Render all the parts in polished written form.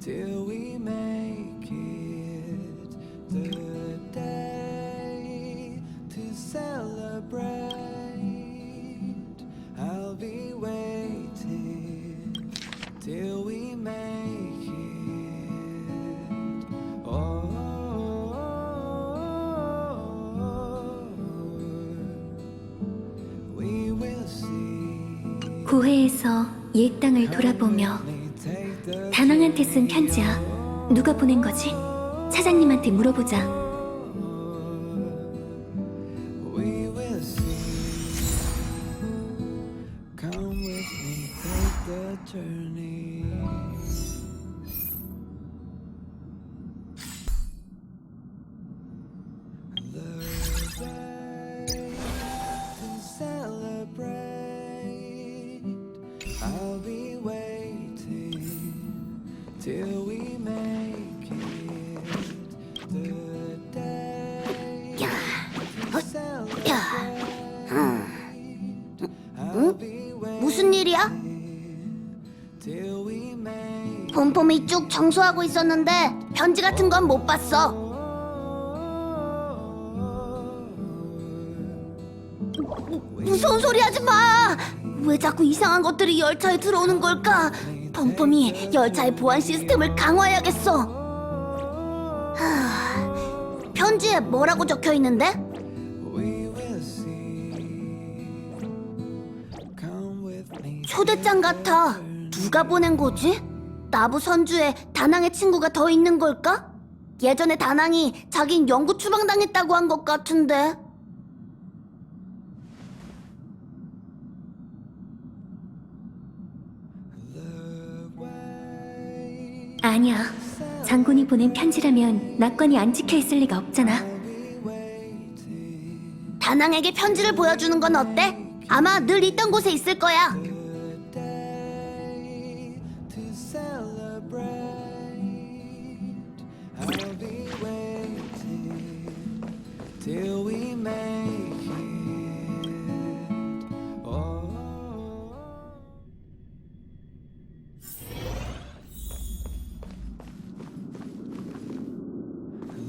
till we make it the day to celebrate. I'll be waiting till we make it. Oh, we will see. 고해에서 옛 땅을 돌아보며 다낭한테 쓴 편지야. 누가 보낸 거지? 사장님한테 물어보자. We will see. Come with me, take the journey. The day to celebrate. I'll be waiting till we make it the day to celebrate. I'll be 무슨 일이야? waiting till we make 폼폼이 쭉 청소하고 있었는데 편지 같은 건 못 봤어. 무서운 소리 하지 마! 왜 자꾸 이상한 것들이 열차에 들어오는 걸까? 폼폼이 열차의 보안 시스템을 강화해야겠어. 편지에 뭐라고 적혀 있는데? we will see. Come with me. 초대장 같아. 누가 보낸 거지? 나부 선주에 다낭의 친구가 더 있는 걸까? 예전에 다낭이 자긴 영구 추방당했다고 한 것 같은데. 아니야. 장군이 보낸 편지라면 낙관이 안 찍혀 있을 리가 없잖아. 다낭에게 편지를 보여주는 건 어때? 아마 늘 있던 곳에 있을 거야. To celebrate, I'll be waiting till we make it. Oh,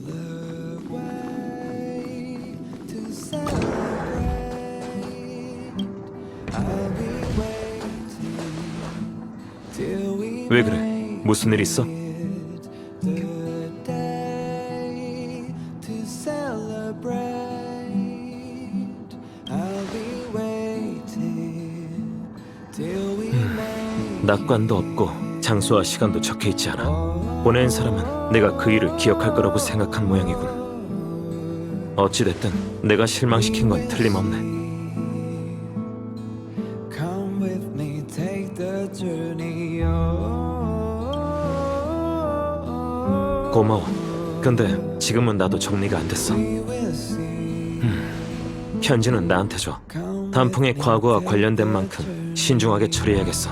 the way to celebrate. I'll be waiting till we 왜 그래? 무슨 일 있어? the day to celebrate. I'll be waiting till we make 낙관도 없고 장소와 시간도 적혀 있지 않아. 보낸 사람은 내가 그 일을 기억할 거라고 생각한 모양이군. 어찌됐든 내가 실망시킨 건 틀림없네. come with me, take the journey. Oh, 고마워. 근데 지금은 나도 정리가 안 됐어. we will see. 편지는 나한테 줘. 단풍의 과거와 관련된 만큼 신중하게 처리해야겠어.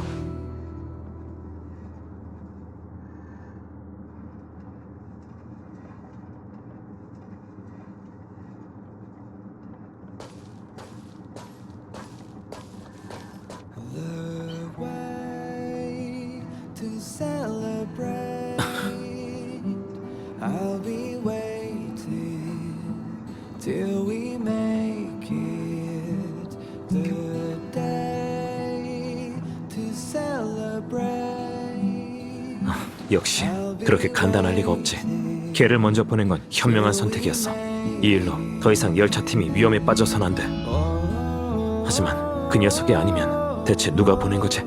The way to celebrate. I'll be waiting till we make it the day to celebrate. 역시 그렇게 간단할 리가 없지. 걔를 먼저 보낸 건 현명한 선택이었어. 이 일로 더 이상 열차팀이 위험에 빠져선 안 돼. 하지만 그 녀석이 아니면 대체 누가 보낸 거지?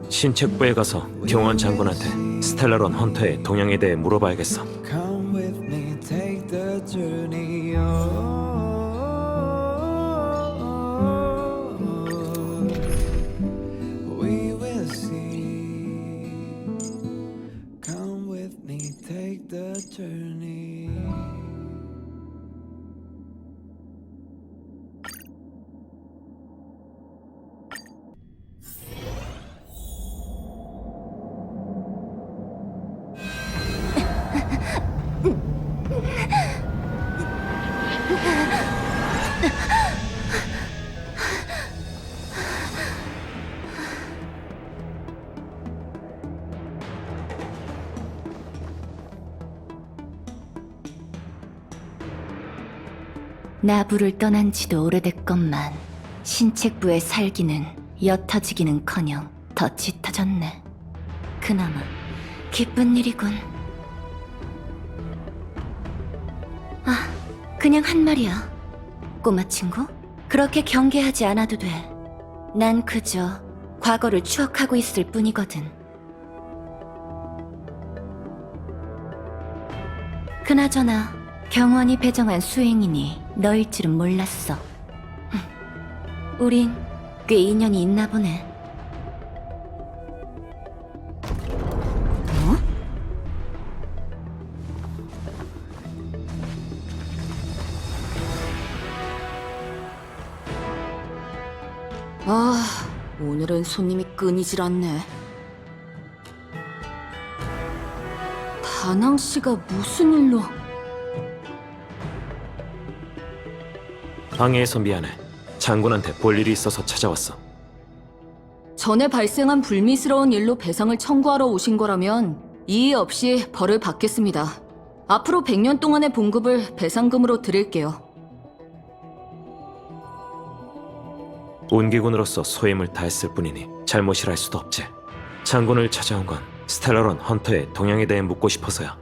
신책부에 가서 경원 장군한테 스텔라론 헌터의 동향에 대해 물어봐야겠어. Come with me, take the journey. We will see. Come with me, take the journey. 나부를 떠난 지도 오래됐건만 신책부의 살기는 옅어지기는커녕 더 짙어졌네. 그나마 기쁜 일이군. 아, 그냥 한 말이야. 꼬마 친구, 그렇게 경계하지 않아도 돼. 난 그저 과거를 추억하고 있을 뿐이거든. 그나저나 경원이 배정한 수행인이 너일 줄은 몰랐어. 우린 꽤 인연이 있나 보네. 아, 오늘은 손님이 끊이질 않네. 다낭 씨가 무슨 일로? 방해해서 미안해. 장군한테 볼 일이 있어서 찾아왔어. 전에 발생한 불미스러운 일로 배상을 청구하러 오신 거라면 이의 없이 벌을 받겠습니다. 앞으로 100년 동안의 봉급을 배상금으로 드릴게요. 온기군으로서 소임을 다했을 뿐이니 잘못이라 할 수도 없지. 장군을 찾아온 건 스텔라론 헌터의 동향에 대해 묻고 싶어서야.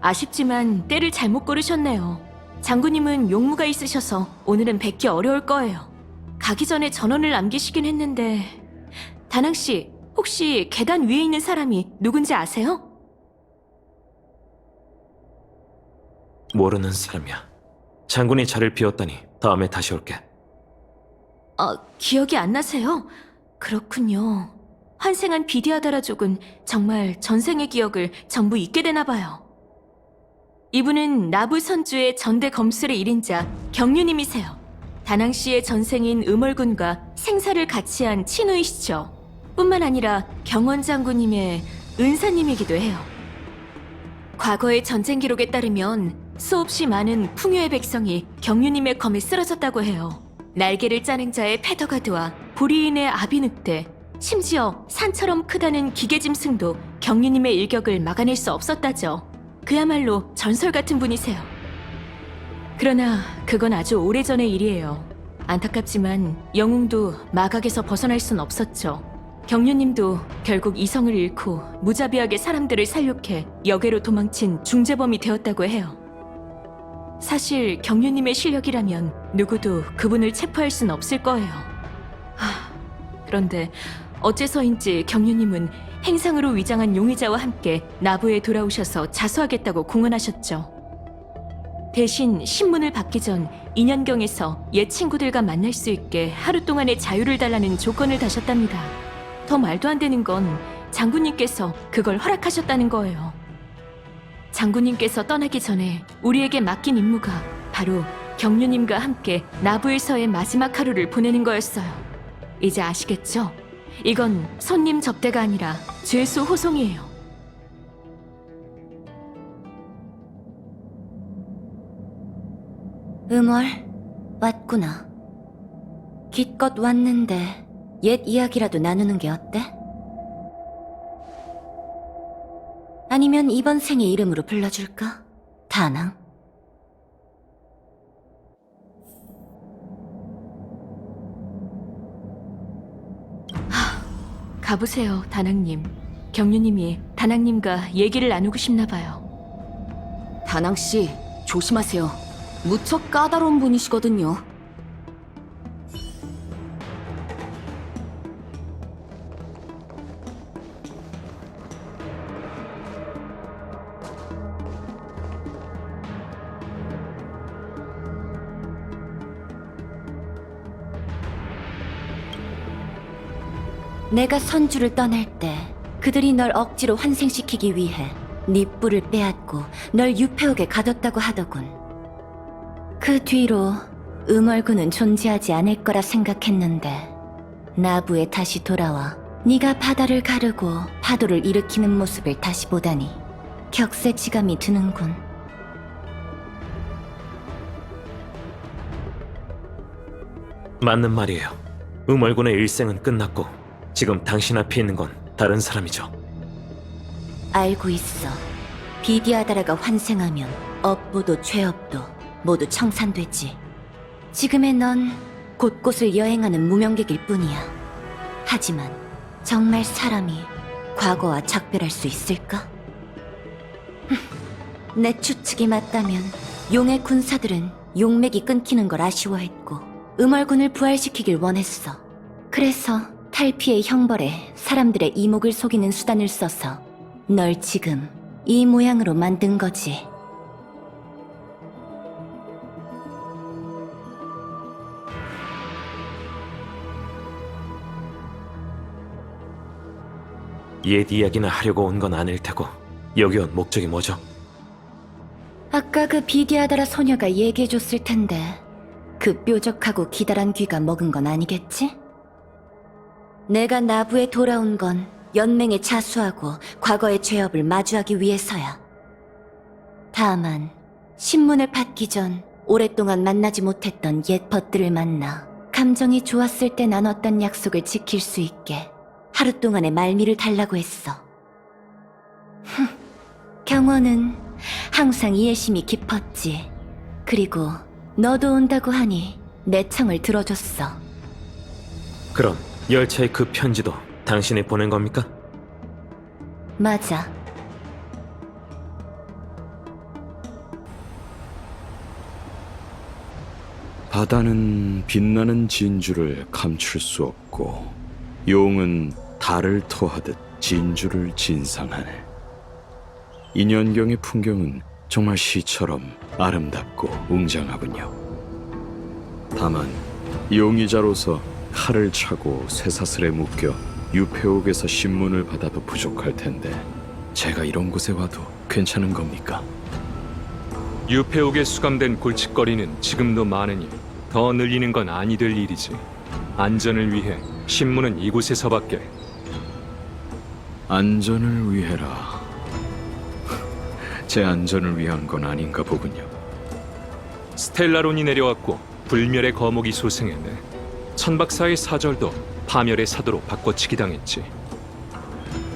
아쉽지만 때를 잘못 고르셨네요. 장군님은 용무가 있으셔서 오늘은 뵙기 어려울 거예요. 가기 전에 전원을 남기시긴 했는데 다낭 씨, 혹시 계단 위에 있는 사람이 누군지 아세요? 모르는 사람이야. 장군이 자리를 비웠다니 다음에 다시 올게. 기억이 안 나세요? 그렇군요. 환생한 비디아다라족은 정말 전생의 기억을 전부 잊게 되나 봐요. 이분은 나부 선주의 전대 검술의 1인자 경륜님이세요. 다낭 씨의 전생인 음월군과 생사를 같이 한 친우이시죠. 뿐만 아니라 경원 장군님의 은사님이기도 해요. 과거의 전쟁 기록에 따르면 수없이 많은 풍요의 백성이 경륜님의 검에 쓰러졌다고 해요. 날개를 짜는 자의 페더가드와 보리인의 아비늑대, 심지어 산처럼 크다는 기계짐승도 경륜님의 일격을 막아낼 수 없었다죠. 그야말로 전설 같은 분이세요. 그러나 그건 아주 오래전의 일이에요. 안타깝지만 영웅도 마각에서 벗어날 순 없었죠. 경륜님도 결국 이성을 잃고 무자비하게 사람들을 살육해 역외로 도망친 중재범이 되었다고 해요. 사실 경륜님의 실력이라면 누구도 그분을 체포할 순 없을 거예요. 그런데 어째서인지 경륜님은 행상으로 위장한 용의자와 함께 나부에 돌아오셔서 자수하겠다고 공언하셨죠. 대신 신문을 받기 전 인연경에서 옛 친구들과 만날 수 있게 하루 동안의 자유를 달라는 조건을 다셨답니다. 더 말도 안 되는 건 장군님께서 그걸 허락하셨다는 거예요. 장군님께서 떠나기 전에 우리에게 맡긴 임무가 바로 경륜님과 함께 나부에서의 마지막 하루를 보내는 거였어요. 이제 아시겠죠? 이건 손님 접대가 아니라 죄수 호송이에요. 음월, 왔구나. 기껏 왔는데 옛 이야기라도 나누는 게 어때? 아니면 이번 생의 이름으로 불러줄까? 다낭? 가보세요, 다낭님. 경륜님이 다낭님과 얘기를 나누고 싶나 봐요. 다낭 씨, 조심하세요. 무척 까다로운 분이시거든요. 내가 선주를 떠날 때 그들이 널 억지로 환생시키기 위해 네 뿔을 빼앗고 널 유폐옥에 가뒀다고 하더군. 그 뒤로 음월군은 존재하지 않을 거라 생각했는데 나부에 다시 돌아와 네가 바다를 가르고 파도를 일으키는 모습을 다시 보다니 격세지감이 드는군. 맞는 말이에요. 음월군의 일생은 끝났고 지금 당신 앞에 있는 건 다른 사람이죠. 알고 있어. 비디아다라가 환생하면 업보도 죄업도 모두 청산되지. 지금의 넌 곳곳을 여행하는 무명객일 뿐이야. 하지만 정말 사람이 과거와 작별할 수 있을까? 내 추측이 맞다면 용의 군사들은 용맥이 끊기는 걸 아쉬워했고 음월군을 부활시키길 원했어. 그래서 탈피의 형벌에 사람들의 이목을 속이는 수단을 써서 널 지금 이 모양으로 만든 거지. 옛 이야기나 하려고 온 건 아닐 테고 여기 온 목적이 뭐죠? 아까 그 비디아다라 소녀가 얘기해줬을 텐데 그 뾰족하고 기다란 귀가 먹은 건 아니겠지? 내가 나부에 돌아온 건 연맹에 자수하고 과거의 죄업을 마주하기 위해서야. 다만 신문을 받기 전 오랫동안 만나지 못했던 옛 벗들을 만나 감정이 좋았을 때 나눴던 약속을 지킬 수 있게 하루 동안의 말미를 달라고 했어. 경호는 항상 이해심이 깊었지. 그리고 너도 온다고 하니 내 청을 들어줬어. 그럼 열차의 그 편지도 당신이 보낸 겁니까? 맞아. 바다는 빛나는 진주를 감출 수 없고 용은 달을 토하듯 진주를 진상하네. 인연경의 풍경은 정말 시처럼 아름답고 웅장하군요. 다만 용의자로서 칼을 차고 쇠사슬에 묶여 유폐옥에서 신문을 받아도 부족할 텐데 제가 이런 곳에 와도 괜찮은 겁니까? 유폐옥에 수감된 골칫거리는 지금도 많으니 더 늘리는 건 아니 될 일이지. 안전을 위해 신문은 이곳에서밖에. 안전을 위해라. 제 안전을 위한 건 아닌가 보군요. 스텔라론이 내려왔고 불멸의 거목이 소생했네. 천박사의 사절도 파멸의 사도로 바꿔치기 당했지.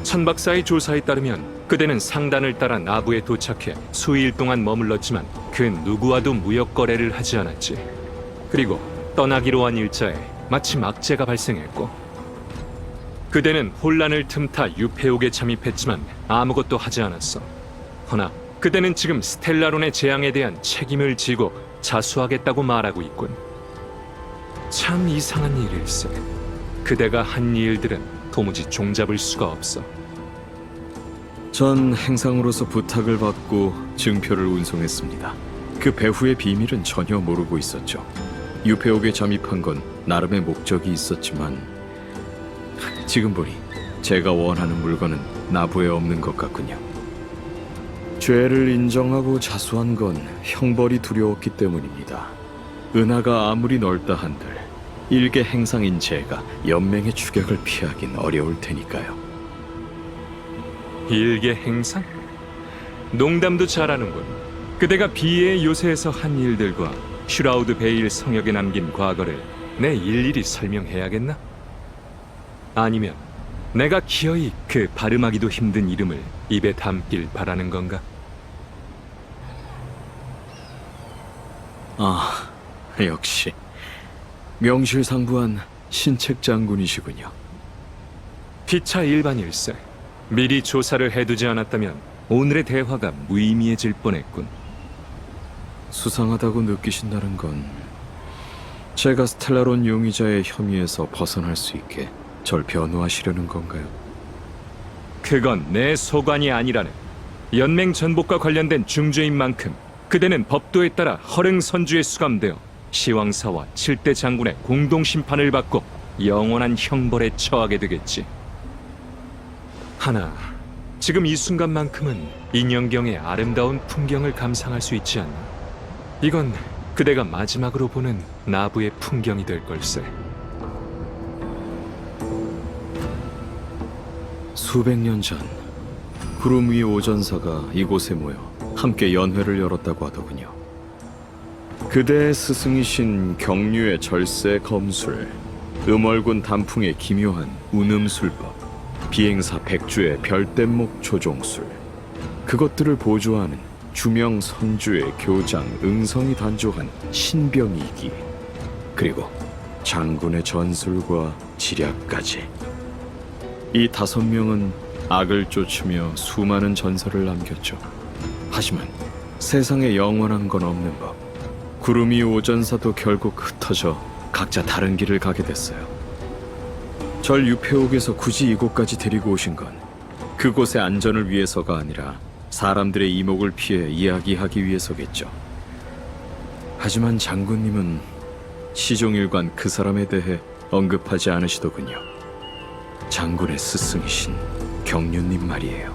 천박사의 조사에 따르면 그대는 상단을 따라 나부에 도착해 수일 동안 머물렀지만 그 누구와도 무역 거래를 하지 않았지. 그리고 떠나기로 한 일자에 마침 악재가 발생했고 그대는 혼란을 틈타 유폐옥에 잠입했지만 아무것도 하지 않았어. 허나 그대는 지금 스텔라론의 재앙에 대한 책임을 지고 자수하겠다고 말하고 있군. 참 이상한 일일세. 그대가 한 일들은 도무지 종잡을 수가 없어. 전 행상으로서 부탁을 받고 증표를 운송했습니다. 그 배후의 비밀은 전혀 모르고 있었죠. 유폐옥에 잠입한 건 나름의 목적이 있었지만 지금 보니 제가 원하는 물건은 나부에 없는 것 같군요. 죄를 인정하고 자수한 건 형벌이 두려웠기 때문입니다. 은하가 아무리 넓다 한들 일개 행상인 제가 연맹의 추격을 피하긴 어려울 테니까요. 일개 행상? 농담도 잘하는군. 그대가 비의 요새에서 한 일들과 슈라우드 베일 성역에 남긴 과거를 내 일일이 설명해야겠나? 아니면 내가 기어이 그 발음하기도 힘든 이름을 입에 담길 바라는 건가? 아, 역시 명실상부한 신책 장군이시군요. 피차 일반일세. 미리 조사를 해두지 않았다면 오늘의 대화가 무의미해질 뻔했군. 수상하다고 느끼신다는 건 제가 스텔라론 용의자의 혐의에서 벗어날 수 있게 절 변호하시려는 건가요? 그건 내 소관이 아니라네. 연맹 전복과 관련된 중죄인 만큼 그대는 법도에 따라 허릉 선주에 수감되어 시왕사와 7대 장군의 공동 심판을 받고 영원한 형벌에 처하게 되겠지. 하나, 지금 이 순간만큼은 인연경의 아름다운 풍경을 감상할 수 있지 않나? 이건 그대가 마지막으로 보는 나부의 풍경이 될 걸세. 수백 년 전 구름 위 오전사가 이곳에 모여 함께 연회를 열었다고 하더군요. 그대의 스승이신 경류의 절세 검술, 음월군 단풍의 기묘한 운음술법, 비행사 백주의 별뗏목 조종술, 그것들을 보조하는 주명 선주의 교장 응성이 단조한 신병이기, 그리고 장군의 전술과 지략까지. 이 5명은 악을 쫓으며 수많은 전설을 남겼죠. 하지만 세상에 영원한 건 없는 법. 구름이 오전사도 결국 흩어져 각자 다른 길을 가게 됐어요. 절 유폐옥에서 굳이 이곳까지 데리고 오신 건 그곳의 안전을 위해서가 아니라 사람들의 이목을 피해 이야기하기 위해서겠죠. 하지만 장군님은 시종일관 그 사람에 대해 언급하지 않으시더군요. 장군의 스승이신 경륜님 말이에요.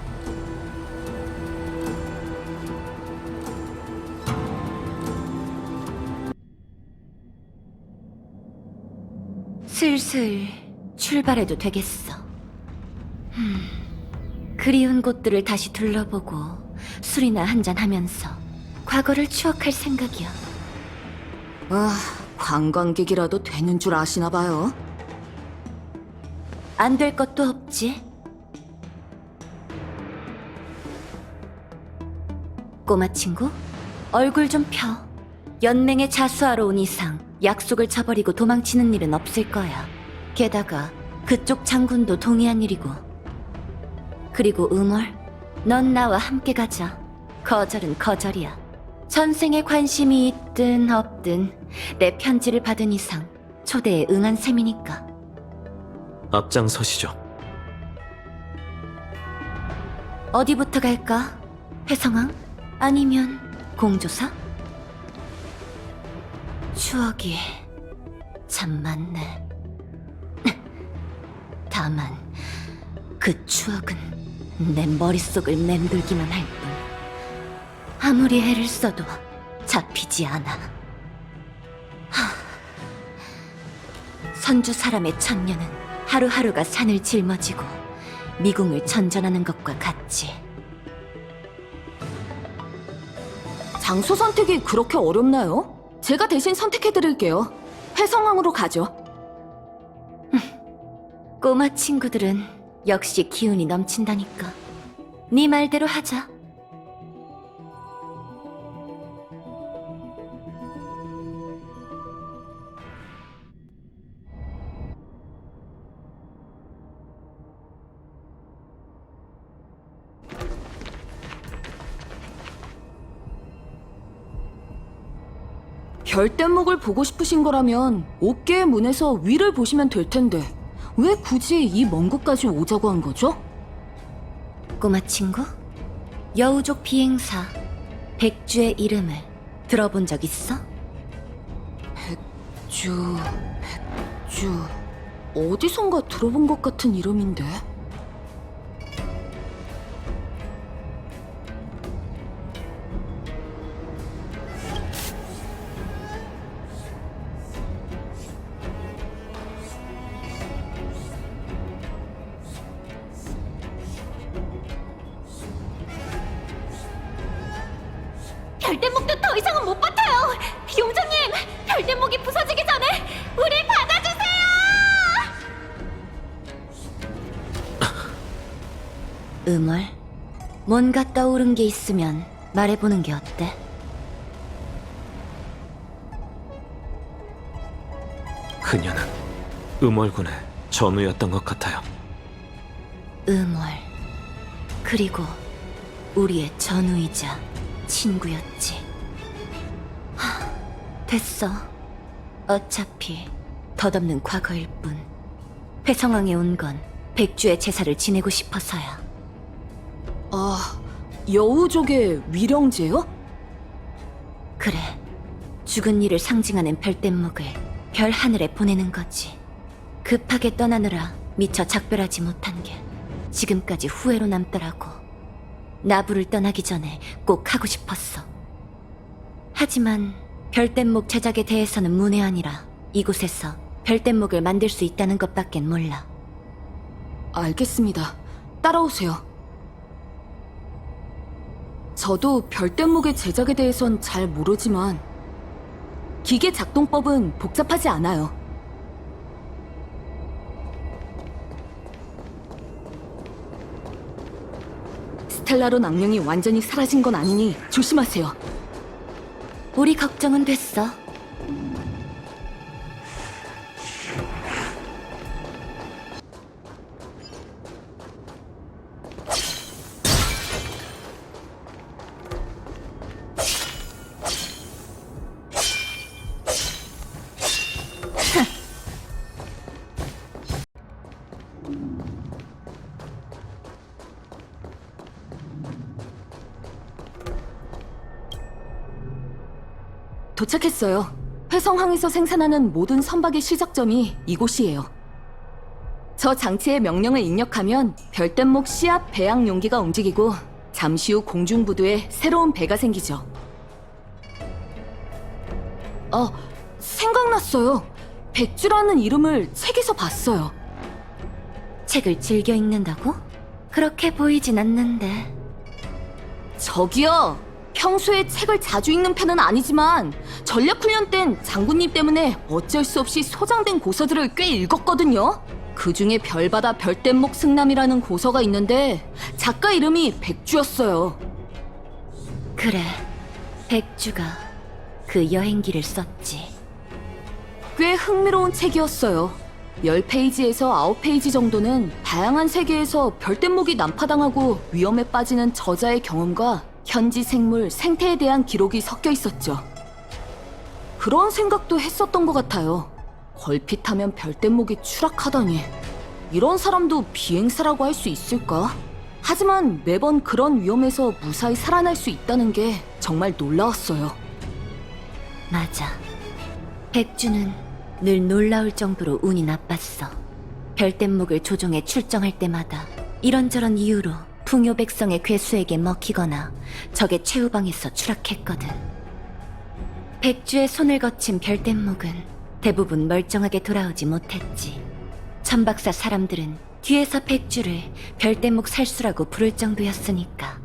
슬슬 출발해도 되겠어. 그리운 곳들을 다시 둘러보고 술이나 한잔하면서 과거를 추억할 생각이야. 관광객이라도 되는 줄 아시나 봐요. 안 될 것도 없지. 꼬마 친구, 얼굴 좀 펴. 연맹에 자수하러 온 이상 약속을 저버리고 도망치는 일은 없을 거야. 게다가 그쪽 장군도 동의한 일이고. 그리고 음월, 넌 나와 함께 가자. 거절은 거절이야. 전생에 관심이 있든 없든 내 편지를 받은 이상 초대에 응한 셈이니까. 앞장서시죠. 어디부터 갈까? 회성왕? 아니면 공조사? 추억이 참 많네. 다만 그 추억은 내 머릿속을 맴돌기만 할 뿐 아무리 애를 써도 잡히지 않아. 선주 사람의 천년은 하루하루가 산을 짊어지고 미궁을 전전하는 것과 같지. 장소 선택이 그렇게 어렵나요? 제가 대신 선택해드릴게요. 회성왕으로 가죠. 꼬마 친구들은 역시 기운이 넘친다니까. 네 말대로 하자. 별뗏목을 보고 싶으신 거라면 옥계의 문에서 위를 보시면 될 텐데 왜 굳이 이 먼 곳까지 오자고 한 거죠? 꼬마 친구, 여우족 비행사 백주의 이름을 들어본 적 있어? 백주... 어디선가 들어본 것 같은 이름인데? 별대목도 더 이상은 못 버텨요. 용정님, 별대목이 부서지기 전에 우릴 받아주세요. 음월, 뭔가 떠오른 게 있으면 말해보는 게 어때? 그녀는 음월군의 전우였던 것 같아요. 음월, 그리고 우리의 전우이자 친구였지. 됐어. 어차피 덧없는 과거일 뿐. 회성왕에 온 건 백주의 제사를 지내고 싶어서야. 여우족의 위령제요? 그래. 죽은 이를 상징하는 별뗏목을 별 하늘에 보내는 거지. 급하게 떠나느라 미처 작별하지 못한 게 지금까지 후회로 남더라고. 나부를 떠나기 전에 꼭 하고 싶었어. 하지만 별뗏목 제작에 대해서는 문외한이라 이곳에서 별뗏목을 만들 수 있다는 것밖엔 몰라. 알겠습니다. 따라오세요. 저도 별뗏목의 제작에 대해선 잘 모르지만 기계 작동법은 복잡하지 않아요. 스텔라론 악령이 완전히 사라진 건 아니니 조심하세요. 우리 걱정은 됐어. 도착했어요. 회성항에서 생산하는 모든 선박의 시작점이 이곳이에요. 저 장치에 명령을 입력하면 별뗏목 씨앗 배양 용기가 움직이고 잠시 후 공중부두에 새로운 배가 생기죠. 생각났어요. 백주라는 이름을 책에서 봤어요. 책을 즐겨 읽는다고? 그렇게 보이진 않는데. 저기요! 평소에 책을 자주 읽는 편은 아니지만 전략훈련 땐 장군님 때문에 어쩔 수 없이 소장된 고서들을 꽤 읽었거든요. 그 중에 별바다 별뗏목 승남이라는 고서가 있는데 작가 이름이 백주였어요. 그래, 백주가 그 여행기를 썼지. 꽤 흥미로운 책이었어요. 10페이지에서 9페이지 정도는 다양한 세계에서 별뗏목이 난파당하고 위험에 빠지는 저자의 경험과 현지 생물, 생태에 대한 기록이 섞여 있었죠. 그런 생각도 했었던 것 같아요. 걸핏하면 별뗏목이 추락하다니. 이런 사람도 비행사라고 할 수 있을까? 하지만 매번 그런 위험에서 무사히 살아날 수 있다는 게 정말 놀라웠어요. 맞아. 백주는 늘 놀라울 정도로 운이 나빴어. 별뗏목을 조종해 출정할 때마다 이런저런 이유로 풍요 백성의 괴수에게 먹히거나 적의 최후방에서 추락했거든. 백주의 손을 거친 별뗏목은 대부분 멀쩡하게 돌아오지 못했지. 천박사 사람들은 뒤에서 백주를 별뗏목 살수라고 부를 정도였으니까.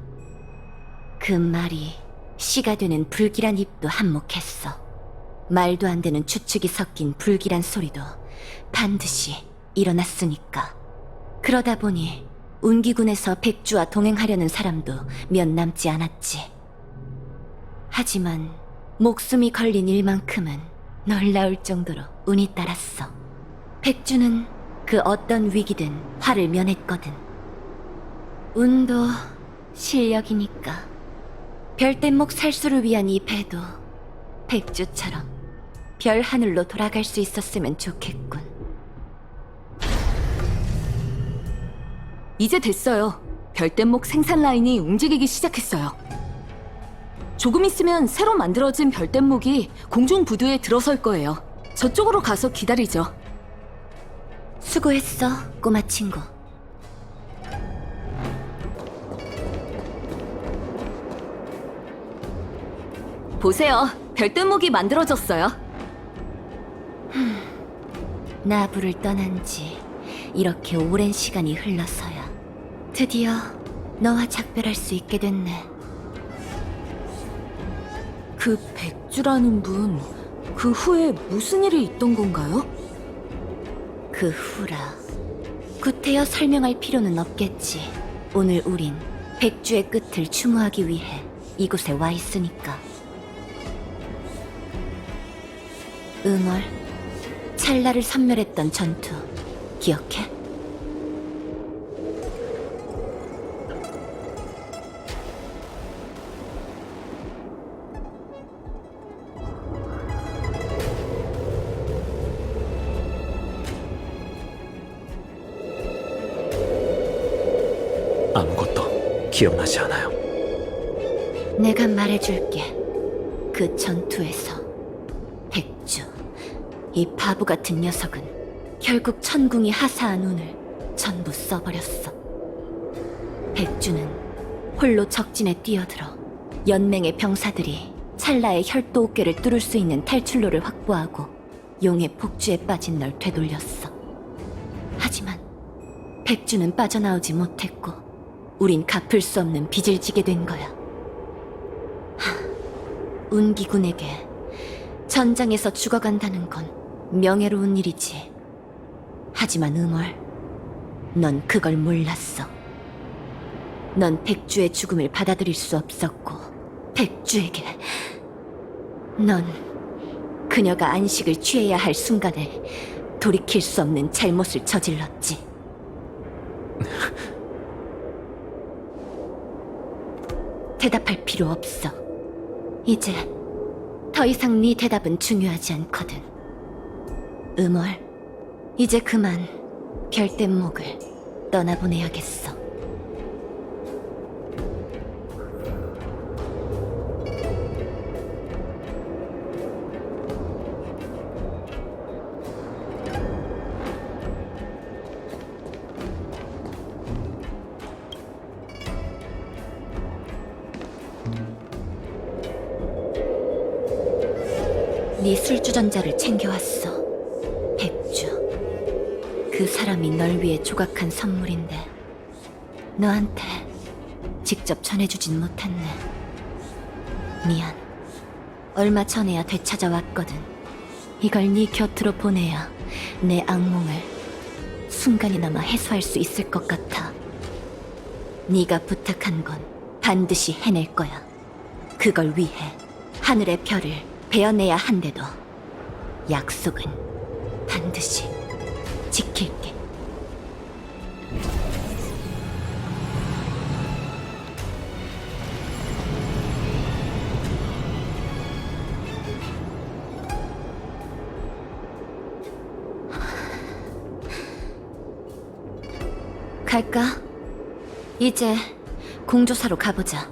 그 말이 씨가 되는 불길한 입도 한몫했어. 말도 안 되는 추측이 섞인 불길한 소리도 반드시 일어났으니까. 그러다 보니 운기군에서 백주와 동행하려는 사람도 몇 남지 않았지. 하지만 목숨이 걸린 일만큼은 놀라울 정도로 운이 따랐어. 백주는 그 어떤 위기든 화를 면했거든. 운도 실력이니까. 별뗏목 살수를 위한 이 배도 백주처럼 별 하늘로 돌아갈 수 있었으면 좋겠군. 이제 됐어요. 별뗏목 생산 라인이 움직이기 시작했어요. 조금 있으면 새로 만들어진 별뗏목이 공중 부두에 들어설 거예요. 저쪽으로 가서 기다리죠. 수고했어, 꼬마 친구. 보세요. 별뗏목이 만들어졌어요. 나부를 떠난 지 이렇게 오랜 시간이 흘러서야 드디어 너와 작별할 수 있게 됐네. 그 백주라는 분, 그 후에 무슨 일이 있던 건가요? 그 후라. 구태여 설명할 필요는 없겠지. 오늘 우린 백주의 끝을 추모하기 위해 이곳에 와 있으니까. 응월, 찰나를 섬멸했던 전투 기억해? 아무것도 기억나지 않아요. 내가 말해줄게. 그 전투에서 백주, 이 바보 같은 녀석은 결국 천궁이 하사한 운을 전부 써버렸어. 백주는 홀로 적진에 뛰어들어 연맹의 병사들이 찰나의 혈도 어깨를 뚫을 수 있는 탈출로를 확보하고 용의 폭주에 빠진 널 되돌렸어. 하지만 백주는 빠져나오지 못했고 우린 갚을 수 없는 빚을 지게 된 거야. 운기군에게 전장에서 죽어간다는 건 명예로운 일이지. 하지만 응월, 넌 그걸 몰랐어. 넌 백주의 죽음을 받아들일 수 없었고 백주에게 넌 그녀가 안식을 취해야 할 순간에 돌이킬 수 없는 잘못을 저질렀지. 대답할 필요 없어. 이제 더 이상 네 대답은 중요하지 않거든. 음월, 이제 그만 별뗏목을 떠나보내야겠어. 네 술주전자를 챙겨왔어. 백주. 그 사람이 널 위해 조각한 선물인데 너한테 직접 전해주진 못했네. 미안. 얼마 전에야 되찾아왔거든. 이걸 네 곁으로 보내야 내 악몽을 순간이나마 해소할 수 있을 것 같아. 네가 부탁한 건 반드시 해낼 거야. 그걸 위해 하늘의 별을 베어내야 한데도 약속은 반드시 지킬게. 갈까? 이제 공조사로 가보자.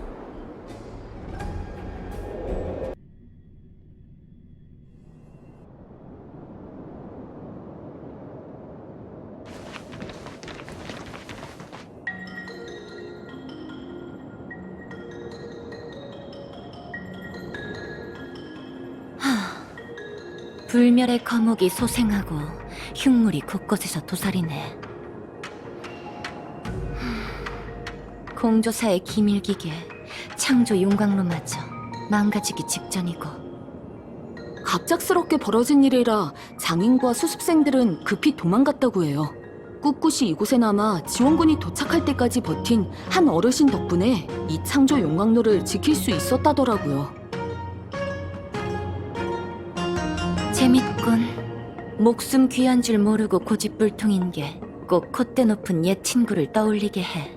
불멸의 거목이 소생하고 흉물이 곳곳에서 도사리네. 공조사의 기밀기계, 창조 용광로마저 망가지기 직전이고. 갑작스럽게 벌어진 일이라 장인과 수습생들은 급히 도망갔다고 해요. 꿋꿋이 이곳에 남아 지원군이 도착할 때까지 버틴 한 어르신 덕분에 이 창조 용광로를 지킬 수 있었다더라고요. 재밌군. 목숨 귀한 줄 모르고 고집불통인 게 꼭 콧대 높은 옛 친구를 떠올리게 해.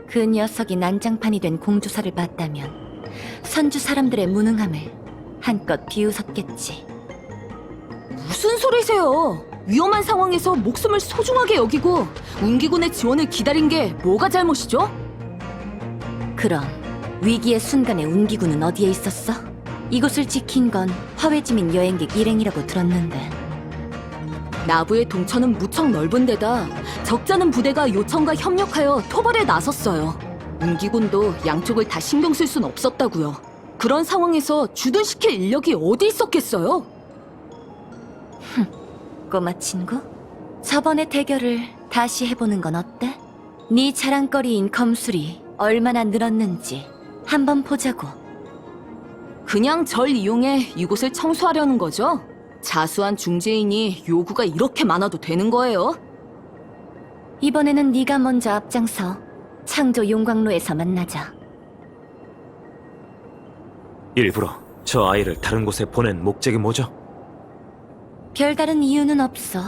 그 녀석이 난장판이 된 공주사를 봤다면 선주 사람들의 무능함을 한껏 비웃었겠지. 무슨 소리세요? 위험한 상황에서 목숨을 소중하게 여기고 운기군의 지원을 기다린 게 뭐가 잘못이죠? 그럼 위기의 순간에 운기군은 어디에 있었어? 이곳을 지킨 건 화웨지민 여행객 일행이라고 들었는데. 나부의 동천은 무척 넓은 데다 적잖은 부대가 요청과 협력하여 토벌에 나섰어요. 운기군도 양쪽을 다 신경 쓸 순 없었다고요. 그런 상황에서 주둔시킬 인력이 어디 있었겠어요? 꼬마 친구, 저번의 대결을 다시 해보는 건 어때? 네 자랑거리인 검술이 얼마나 늘었는지 한번 보자고. 그냥 절 이용해 이곳을 청소하려는 거죠? 자수한 중재인이 요구가 이렇게 많아도 되는 거예요? 이번에는 네가 먼저 앞장서 창조 용광로에서 만나자. 일부러 저 아이를 다른 곳에 보낸 목적이 뭐죠? 별다른 이유는 없어.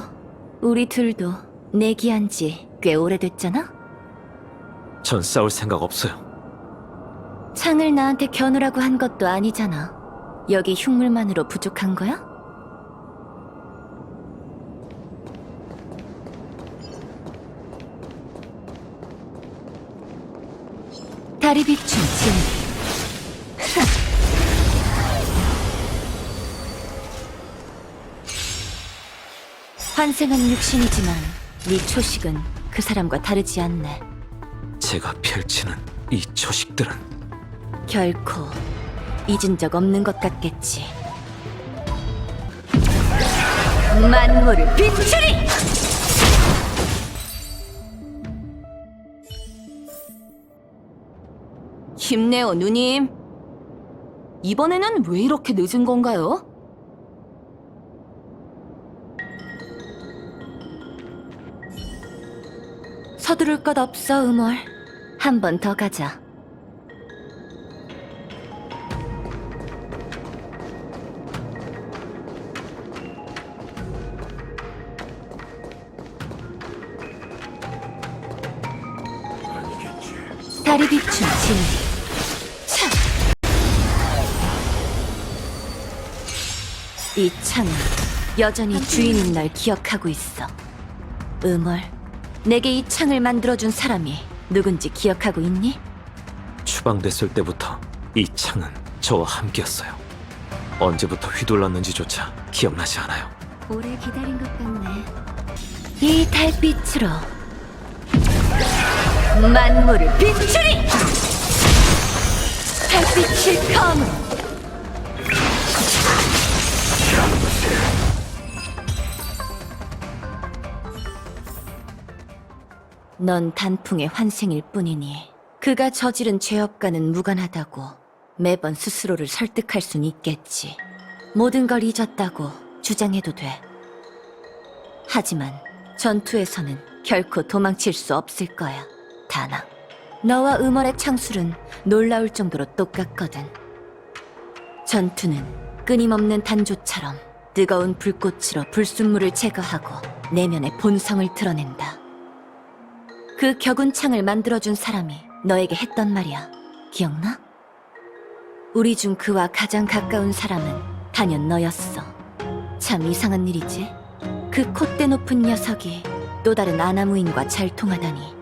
우리 둘도 내기한 지 꽤 오래됐잖아? 전 싸울 생각 없어요. 창을 나한테 겨누라고 한 것도 아니잖아. 여기 흉물만으로 부족한 거야? 다리 비춘 진리. 환생한 육신이지만 네 초식은 그 사람과 다르지 않네. 제가 펼치는 이 초식들은 결코 잊은 적 없는 것 같겠지. 만물을 비추리! 힘내요, 누님. 이번에는 왜 이렇게 늦은 건가요? 서두를 것 없어, 음월. 한 번 더 가자. 다리 비춤 진리. 차! 이 창은 여전히 주인인 널 기억하고 있어. 음월, 내게 이 창을 만들어준 사람이 누군지 기억하고 있니? 추방됐을 때부터 이 창은 저와 함께였어요. 언제부터 휘둘렀는지조차 기억나지 않아요. 오래 기다린 것 같네. 이 달빛으로 만물을 비추리! 달빛을 검으로 넌 단풍의 환생일 뿐이니 그가 저지른 죄업과는 무관하다고 매번 스스로를 설득할 순 있겠지. 모든 걸 잊었다고 주장해도 돼. 하지만 전투에서는 결코 도망칠 수 없을 거야, 다낭. 너와 음월의 창술은 놀라울 정도로 똑같거든. 전투는 끊임없는 단조처럼 뜨거운 불꽃으로 불순물을 제거하고 내면의 본성을 드러낸다. 그 격운 창을 만들어준 사람이 너에게 했던 말이야. 기억나? 우리 중 그와 가장 가까운 사람은 단연 너였어. 참 이상한 일이지. 그 콧대 높은 녀석이 또 다른 아나무인과 잘 통하다니.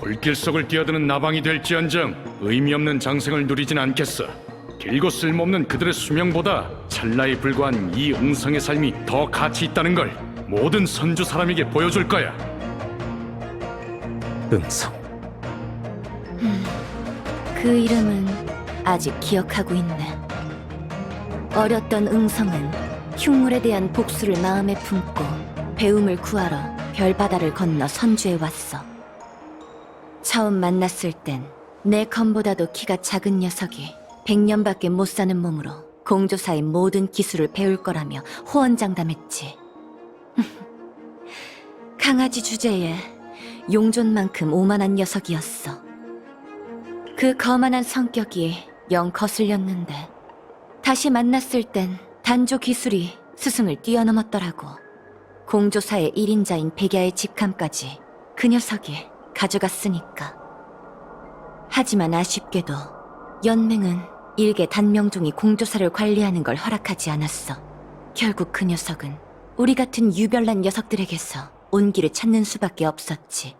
불길 속을 뛰어드는 나방이 될지언정 의미 없는 장생을 누리진 않겠어. 길고 쓸모없는 그들의 수명보다 찰나에 불과한 이 응성의 삶이 더 가치 있다는 걸 모든 선주 사람에게 보여줄 거야. 응성. 그 이름은 아직 기억하고 있네. 어렸던 응성은 흉물에 대한 복수를 마음에 품고 배움을 구하러 별바다를 건너 선주에 왔어. 처음 만났을 땐 내 검보다도 키가 작은 녀석이 100년밖에 못 사는 몸으로 공조사의 모든 기술을 배울 거라며 호언장담했지. 강아지 주제에 용존만큼 오만한 녀석이었어. 그 거만한 성격이 영 거슬렸는데 다시 만났을 땐 단조 기술이 스승을 뛰어넘었더라고. 공조사의 1인자인 백야의 직함까지 그 녀석이 가져갔으니까. 하지만 아쉽게도 연맹은 일개 단명종이 공조사를 관리하는 걸 허락하지 않았어. 결국 그 녀석은 우리 같은 유별난 녀석들에게서 온기를 찾는 수밖에 없었지.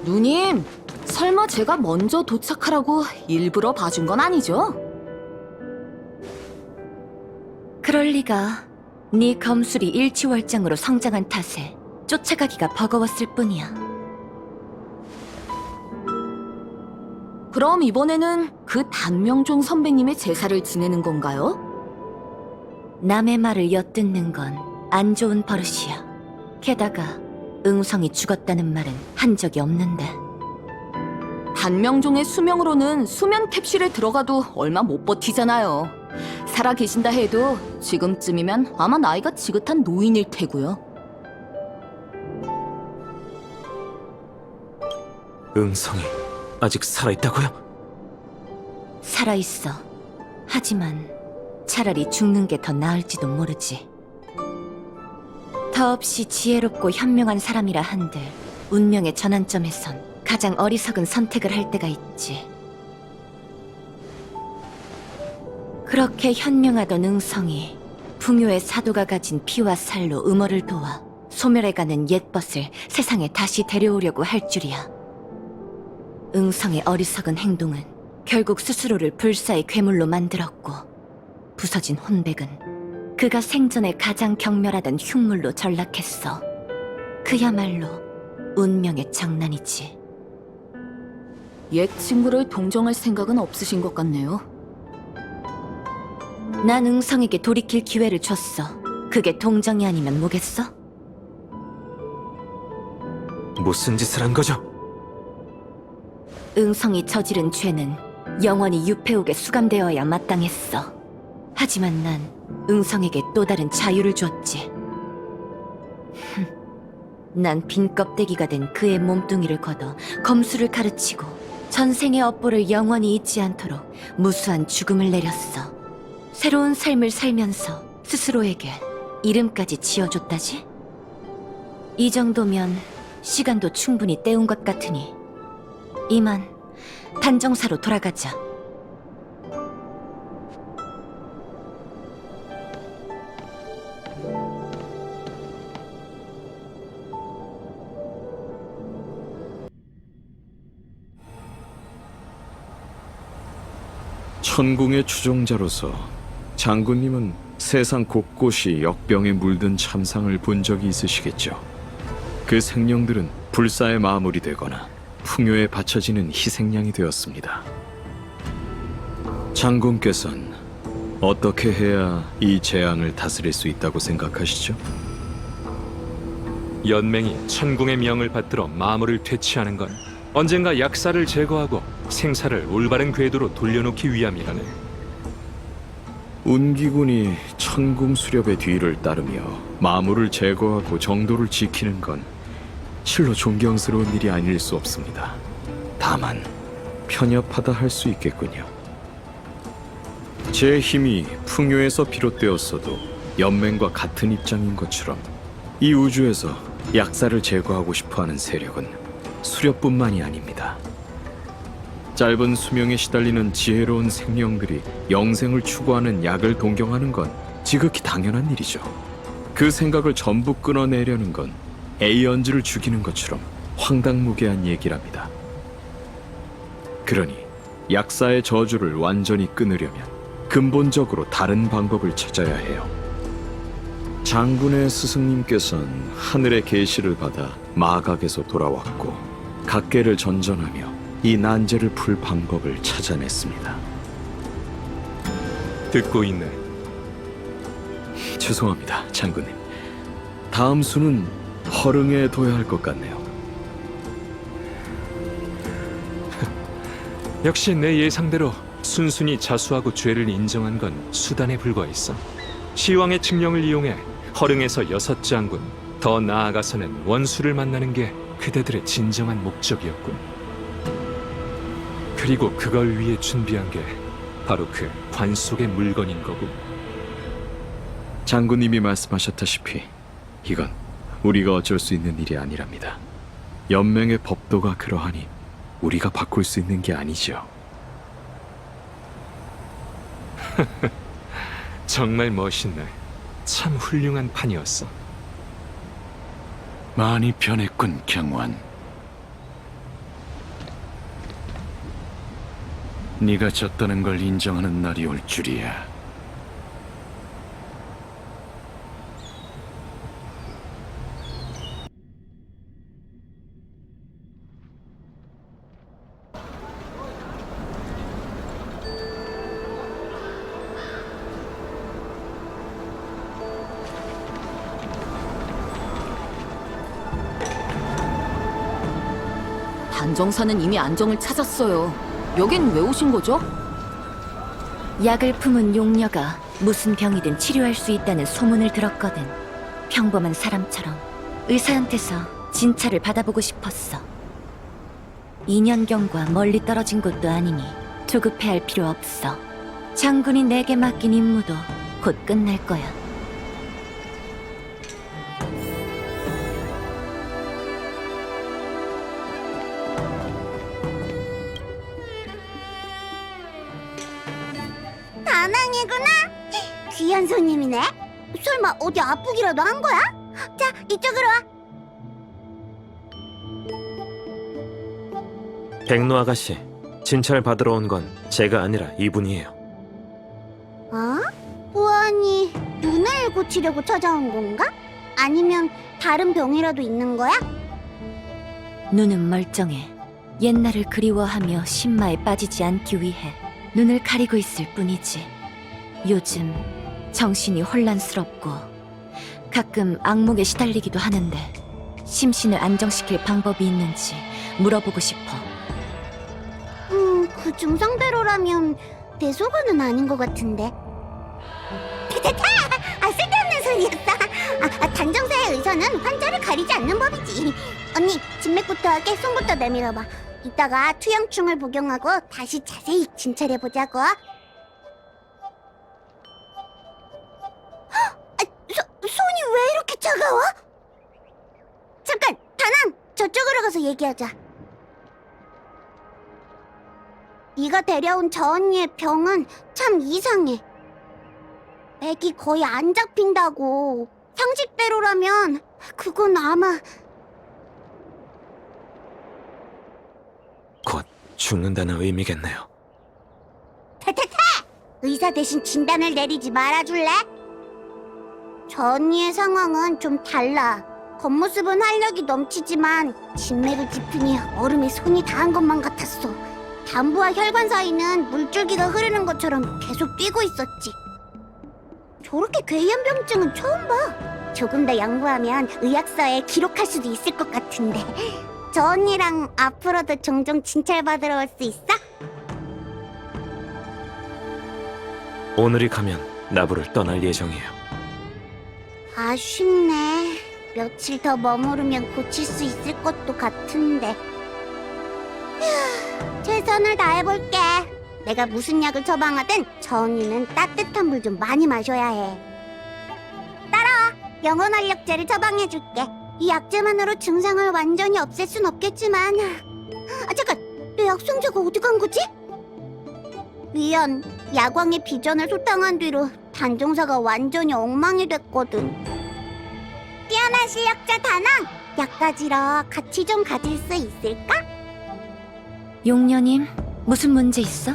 누님, 설마 제가 먼저 도착하라고 일부러 봐준 건 아니죠? 그럴 리가. 네 검술이 일취월장으로 성장한 탓에 쫓아가기가 버거웠을 뿐이야. 그럼 이번에는 그 단명종 선배님의 제사를 지내는 건가요? 남의 말을 엿듣는 건 안 좋은 버릇이야. 게다가 응성이 죽었다는 말은 한 적이 없는데. 단명종의 수명으로는 수면 캡슐에 들어가도 얼마 못 버티잖아요. 살아 계신다 해도 지금쯤이면 아마 나이가 지긋한 노인일 테고요. 응성이 아직 살아있다고요? 살아있어. 하지만 차라리 죽는 게 더 나을지도 모르지. 더없이 지혜롭고 현명한 사람이라 한들 운명의 전환점에선 가장 어리석은 선택을 할 때가 있지. 그렇게 현명하던 응성이 풍요의 사도가 가진 피와 살로 음월을 도와 소멸해가는 옛벗을 세상에 다시 데려오려고 할 줄이야. 응성의 어리석은 행동은 결국 스스로를 불사의 괴물로 만들었고, 부서진 혼백은 그가 생전에 가장 경멸하던 흉물로 전락했어. 그야말로 운명의 장난이지. 옛 친구를 동정할 생각은 없으신 것 같네요. 난 응성에게 돌이킬 기회를 줬어. 그게 동정이 아니면 뭐겠어? 무슨 짓을 한 거죠? 응성이 저지른 죄는 영원히 유폐옥에 수감되어야 마땅했어. 하지만 난 응성에게 또 다른 자유를 줬지. 난 빈 껍데기가 된 그의 몸뚱이를 걷어 검수를 가르치고 전생의 업보를 영원히 잊지 않도록 무수한 죽음을 내렸어. 새로운 삶을 살면서 스스로에게 이름까지 지어줬다지? 이 정도면 시간도 충분히 때운 것 같으니 이만 단정사로 돌아가자. 천궁의 추종자로서 장군님은 세상 곳곳이 역병에 물든 참상을 본 적이 있으시겠죠. 그 생명들은 불사의 마무리 되거나 풍요에 바쳐지는 희생양이 되었습니다. 장군께서는 어떻게 해야 이 재앙을 다스릴 수 있다고 생각하시죠? 연맹이 천궁의 명을 받들어 마물을 퇴치하는 건 언젠가 약사를 제거하고 생사를 올바른 궤도로 돌려놓기 위함이라네. 운기군이 천궁 수렵의 뒤를 따르며 마물을 제거하고 정도를 지키는 건 실로 존경스러운 일이 아닐 수 없습니다. 다만 편협하다 할 수 있겠군요. 제 힘이 풍요에서 비롯되었어도 연맹과 같은 입장인 것처럼 이 우주에서 약사를 제거하고 싶어하는 세력은 수렵뿐만이 아닙니다. 짧은 수명에 시달리는 지혜로운 생명들이 영생을 추구하는 약을 동경하는 건 지극히 당연한 일이죠. 그 생각을 전부 끊어내려는 건 에이언즈를 죽이는 것처럼 황당무계한 얘기랍니다. 그러니 약사의 저주를 완전히 끊으려면 근본적으로 다른 방법을 찾아야 해요. 장군의 스승님께서는 하늘의 계시를 받아 마각에서 돌아왔고 각계를 전전하며 이 난제를 풀 방법을 찾아냈습니다. 듣고 있네. 죄송합니다, 장군님. 다음 수는 허릉에 둬야 할 것 같네요. 역시 내 예상대로 순순히 자수하고 죄를 인정한 건 수단에 불과했어. 시왕의 칙령을 이용해 허릉에서 6장군, 더 나아가서는 원수를 만나는 게 그대들의 진정한 목적이었군. 그리고 그걸 위해 준비한 게 바로 그 관 속의 물건인 거고. 장군님이 말씀하셨다시피 이건 우리가 어쩔 수 있는 일이 아니랍니다. 연맹의 법도가 그러하니 우리가 바꿀 수 있는 게 아니죠. 정말 멋있네. 참 훌륭한 판이었어. 많이 변했군, 경환. 네가 졌다는 걸 인정하는 날이 올 줄이야. 단정사는 이미 안정을 찾았어요. 여긴 왜 오신 거죠? 약을 품은 용녀가 무슨 병이든 치료할 수 있다는 소문을 들었거든. 평범한 사람처럼 의사한테서 진찰을 받아보고 싶었어. 2년경과 멀리 떨어진 곳도 아니니 조급해할 필요 없어. 장군이 내게 맡긴 임무도 곧 끝날 거야. 다낭이구나. 귀한 손님이네. 설마 어디 아프기라도 한 거야? 자, 이쪽으로 와. 백로 아가씨, 진찰 받으러 온 건 제가 아니라 이분이에요. 어? 보안이 눈을 고치려고 찾아온 건가? 아니면 다른 병이라도 있는 거야? 눈은 멀쩡해. 옛날을 그리워하며 신마에 빠지지 않기 위해 눈을 가리고 있을 뿐이지. 요즘 정신이 혼란스럽고 가끔 악몽에 시달리기도 하는데 심신을 안정시킬 방법이 있는지 물어보고 싶어. 그 증상대로라면 대소변은 아닌 것 같은데. 쓸데없는 소리였어. 단정사의 의사는 환자를 가리지 않는 법이지. 언니, 진맥부터 하게 손부터 내밀어봐. 이따가 투영충을 복용하고 다시 자세히 진찰해보자고. 손이 왜 이렇게 차가워? 잠깐, 다낭! 저쪽으로 가서 얘기하자. 네가 데려온 저 언니의 병은 참 이상해. 맥이 거의 안 잡힌다고. 상식대로라면 그건 아마 곧 죽는다는 의미겠네요. 의사 대신 진단을 내리지 말아줄래? 저 언니의 상황은 좀 달라. 겉모습은 활력이 넘치지만 진맥을 짚으니 얼음에 손이 닿은 것만 같았어. 담부와 혈관 사이는 물줄기가 흐르는 것처럼 계속 뛰고 있었지. 저렇게 괴이한 병증은 처음 봐. 조금 더 연구하면 의학서에 기록할 수도 있을 것 같은데. 저 언니랑 앞으로도 종종 진찰받으러 올 수 있어? 오늘이 가면 나부를 떠날 예정이에요. 아쉽네. 며칠 더 머무르면 고칠 수 있을 것도 같은데. 휴, 최선을 다해볼게. 내가 무슨 약을 처방하든 저 언니는 따뜻한 물 좀 많이 마셔야 해. 따라와. 영혼활력제를 처방해줄게. 이 약제만으로 증상을 완전히 없앨 순 없겠지만. 잠깐, 내 약상자가 어디 간 거지? 미안. 야광의 비전을 소탕한 뒤로 단종사가 완전히 엉망이 됐거든. 뛰어난 실력자 다낭! 약 가지러 같이 좀 가질 수 있을까? 용녀님, 무슨 문제 있어?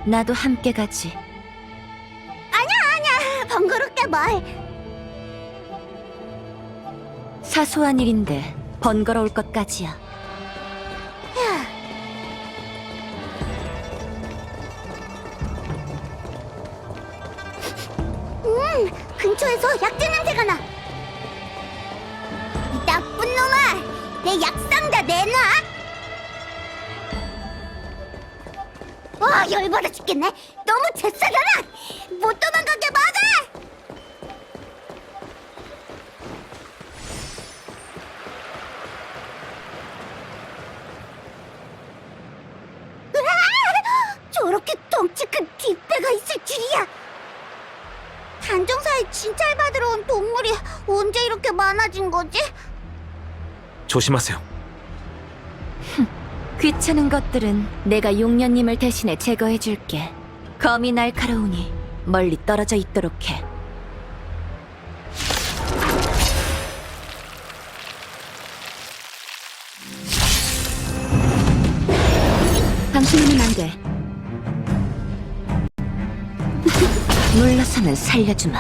나도 함께 가지. 아니야, 번거롭게 뭘. 사소한 일인데 번거로울 것까지야. 근처에서 약재 냄새가 나. 이 나쁜 놈아, 내 약상자 내놔. 와, 열받아 죽겠네. 너무 잽싸잖아. 못 도망가게 막아. 저렇게 덩치 큰 뒷배가 있을 줄이야. 단정사에 진찰받으러 온 동물이 언제 이렇게 많아진 거지? 조심하세요. 귀찮은 것들은 내가 용녀님을 대신해 제거해줄게. 검이 날카로우니 멀리 떨어져 있도록 해. 당신은 안 돼. 물러서면 살려주마.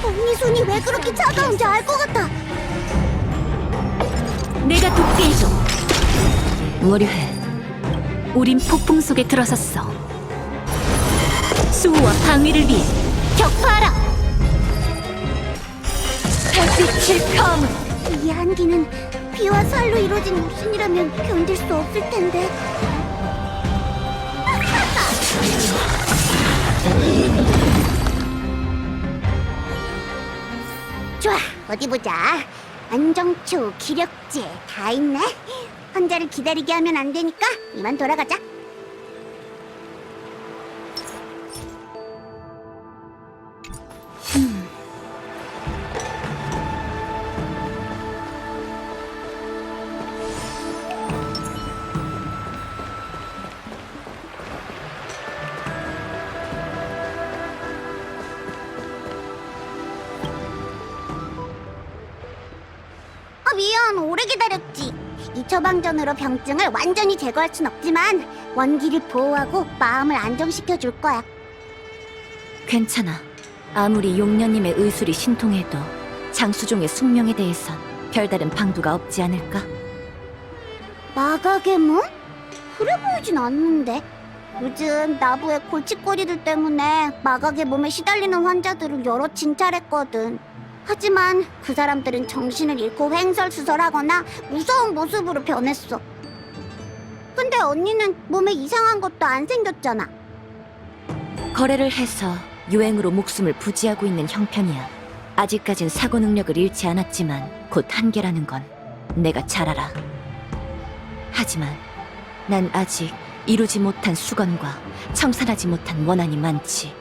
언니 손이 왜 그렇게 차가운지 알 것 같아. 내가 돕게 해줘. 무료해. 우린 폭풍 속에 들어섰어. 수호와 방위를 위해 격파하라. 햇빛을 검. 이 한기는 비와 살로 이루어진 육신이라면 견딜 수 없을 텐데. 좋아, 어디 보자. 안정초, 기력제 다 있네. 환자를 기다리게 하면 안 되니까 이만 돌아가자. 미안, 오래 기다렸지. 이 처방전으로 병증을 완전히 제거할 순 없지만 원기를 보호하고 마음을 안정시켜 줄 거야. 괜찮아. 아무리 용녀님의 의술이 신통해도 장수종의 숙명에 대해선 별다른 방도가 없지 않을까? 마가괴물? 그래 보이진 않는데. 요즘 나부의 골칫거리들 때문에 마각의 몸에 시달리는 환자들을 여러 진찰했거든. 하지만 그 사람들은 정신을 잃고 횡설수설하거나 무서운 모습으로 변했어. 근데 언니는 몸에 이상한 것도 안 생겼잖아. 거래를 해서 유행으로 목숨을 부지하고 있는 형편이야. 아직까진 사고 능력을 잃지 않았지만 곧 한계라는 건 내가 잘 알아. 하지만 난 아직 이루지 못한 수건과 청산하지 못한 원한이 많지.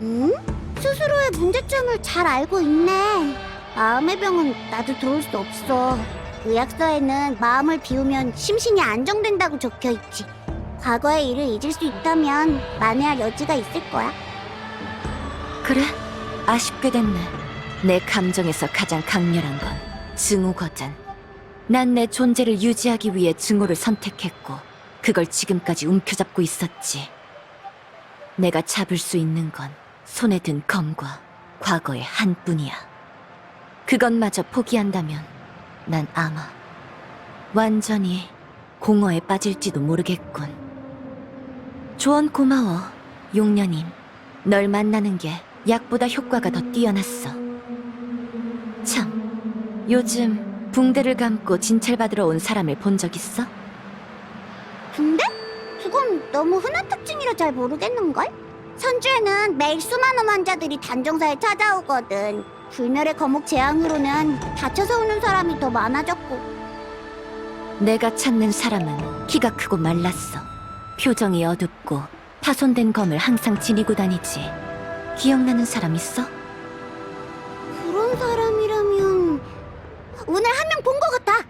응? 스스로의 문제점을 잘 알고 있네. 마음의 병은 나도 도울 수 없어. 의학서에는 마음을 비우면 심신이 안정된다고 적혀있지. 과거의 일을 잊을 수 있다면 만회할 여지가 있을 거야. 그래? 아쉽게 됐네. 내 감정에서 가장 강렬한 건 증오거든. 난 내 존재를 유지하기 위해 증오를 선택했고 그걸 지금까지 움켜잡고 있었지. 내가 잡을 수 있는 건 손에 든 검과 과거의 한뿐이야. 그것마저 포기한다면 난 아마 완전히 공허에 빠질지도 모르겠군. 조언 고마워, 용녀님. 널 만나는 게 약보다 효과가 더 뛰어났어. 참, 요즘 붕대를 감고 진찰받으러 온 사람을 본 적 있어? 근데? 그건 너무 흔한 특징이라 잘 모르겠는걸? 선주에는 매일 수많은 환자들이 단정사에 찾아오거든. 불멸의 거목 재앙으로는 다쳐서 오는 사람이 더 많아졌고. 내가 찾는 사람은 키가 크고 말랐어. 표정이 어둡고 파손된 검을 항상 지니고 다니지. 기억나는 사람 있어? 그런 사람이라면 오늘 한 명 본 것 같아.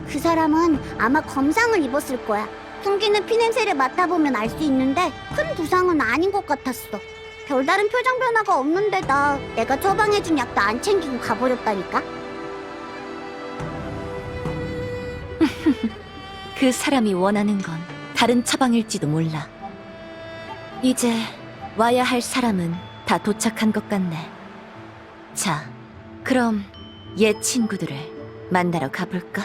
그 사람은 아마 검상을 입었을 거야. 풍기는 피냄새를 맡아보면 알 수 있는데 큰 부상은 아닌 것 같았어. 별다른 표정 변화가 없는데다 내가 처방해준 약도 안 챙기고 가버렸다니까. 그 사람이 원하는 건 다른 처방일지도 몰라. 이제 와야 할 사람은 다 도착한 것 같네. 자, 그럼 옛 친구들을 만나러 가볼까?